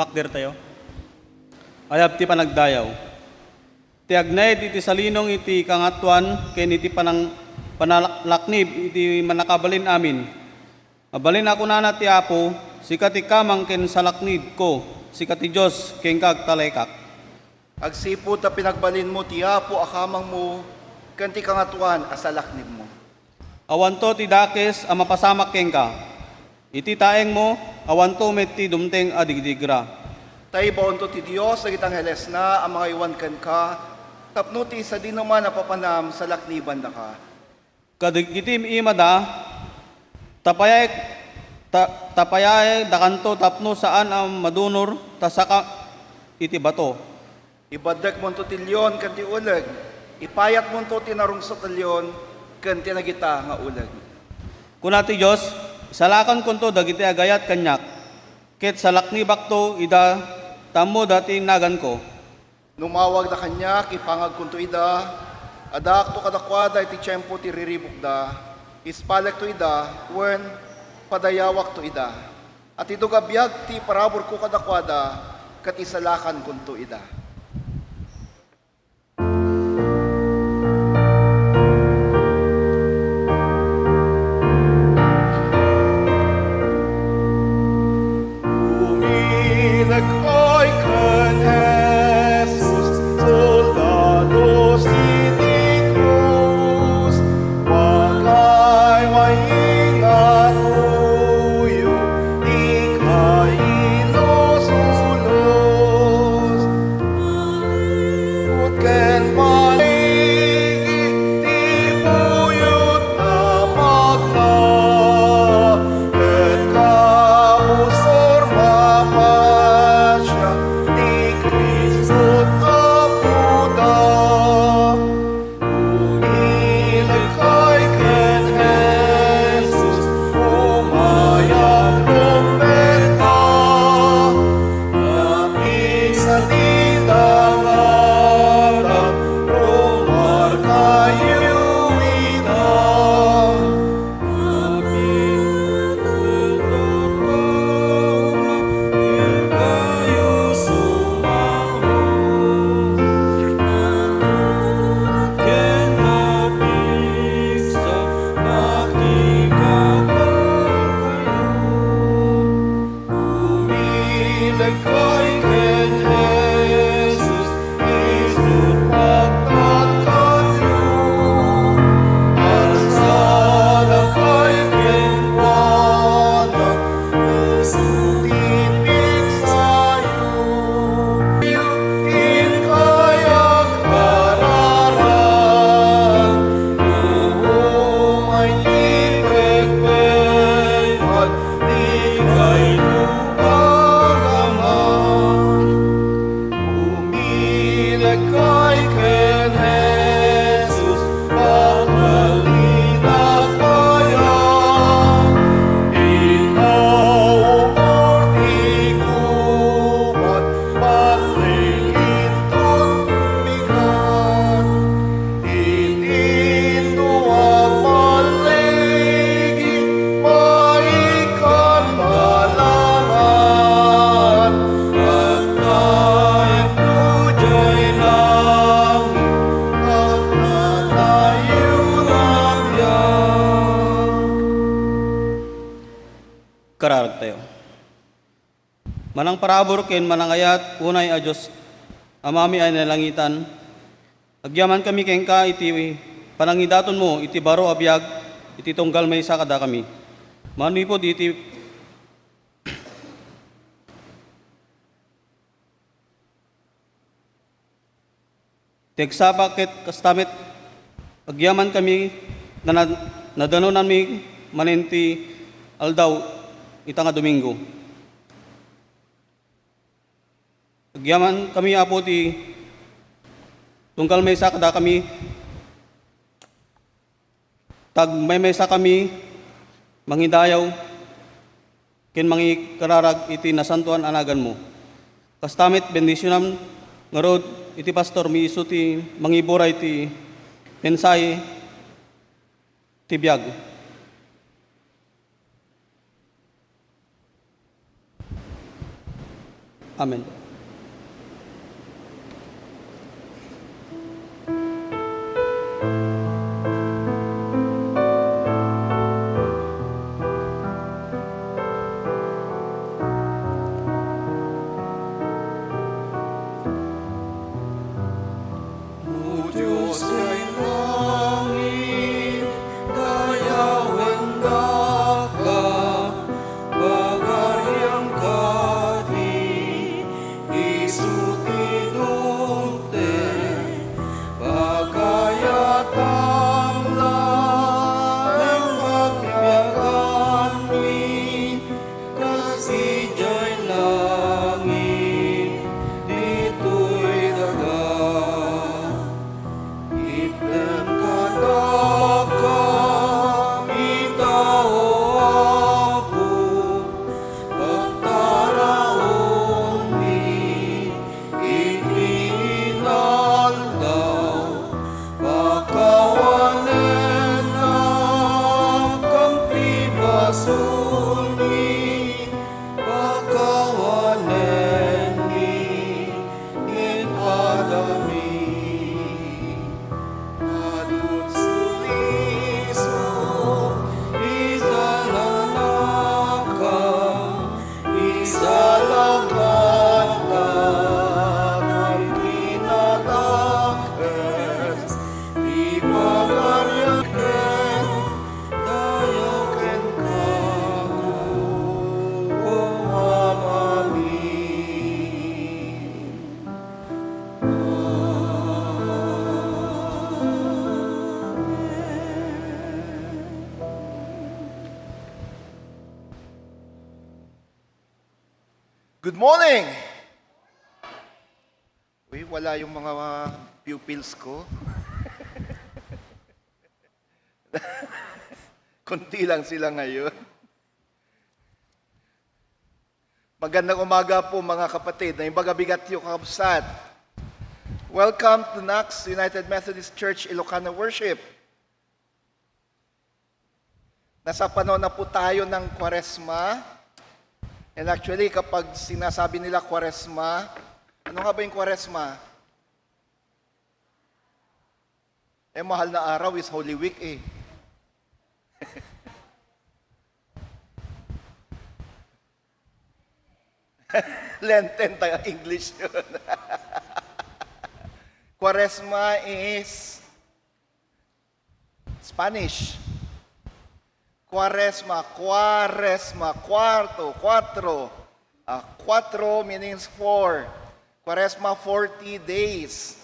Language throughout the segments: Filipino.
Makder tayo. Ayab ti panagdayaw. Ti agnay iti salinong iti kangatuan ken iti panalaknib iti manakabalin amin. Mabalin ako na ti Apo, sikati kamang ken salaknib ko, sikati Diyos ken kag talekak. Agsipo ta pinagbalin mo ti Apo akamang mo, ken ti kangatuan asalaknib mo. Awanto ti dakes a mapasamak ken ka. Iti taeng mo, awanto met ti dumteng adigdigra. Tay baon to ti Dios dagitang heles na ang mga iwan ken ka, tapno ti sa dinuman napapanam sa lakniban da ka. Kadigitim imada, tapayay dakanto tapno saan ang madunor tasaka iti bato. Ibadek mo to ti leon ken ti uleg, ipayat mo to ti narungsot ti leon ken ti nagita nga uleg. Kunati Diyos, salakan kunto dagiti agayat kanyak, ket salaknibak to ida tammo dati nagan ko. Numawag da kanya, ipangag kunto ida, adak to kadakwada iti tiyempo ti riribuk da, ispalek to ida, wen padayawak to ida. At ito gabiyag ti parabor ko kadakwada, kat isalakan kunto ida. Kararag tayo. Manang parabor ken manangayat unay a Diyos amami ay nalangitan. Agyaman kami ken ka iti panangidaton mo iti baro abiyag iti tunggal may sakada kami. Manipod iti tegsapa ket kastamit agyaman kami nadanunan mi manenti aldaw ita nga Domingo. Agyaman kami Apo ti tungkal may sakada kami tag may mesa kami mangidayaw ken mangikararag iti nasantuan anagan mo. Kastamit bendisyonam nga rod iti pastor mi isu ti mangiburay ti mensahe ti biag. Amen. O Diyos kay langit, dayawang daka, bagayang kadi, isuti dulce, bagayatang lang magbiyagan mi, kasi diya'y langit, dito'y daga. Item kadaka itao apo pagtaraon mi itinaldaw pakawanen na kampi basul mi pakawanen mi in adami. Adun suliso, izalanaka, izalagan ka, kay kinadakes, di pagaryaken, dayaken kako, kumamami. Good morning! Uy, wala yung mga pupils ko. Kunti lang sila ngayon. Magandang umaga po mga kapatid. Na imbaga bigat yung kakabsat. Welcome to NAX United Methodist Church Ilocano Worship. Nasa panahon na po tayo ng Kwaresma. And actually, kapag sinasabi nila Kwaresma, ano nga ba yung Kwaresma? Mahal na araw is Holy Week eh. Lenten tayo, English yun. Kwaresma is Spanish. Quaresma, cuarto, cuatro. Cuatro means 4. Quaresma, 40 days.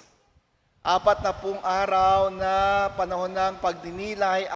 40 araw na panahon ng pagdinilay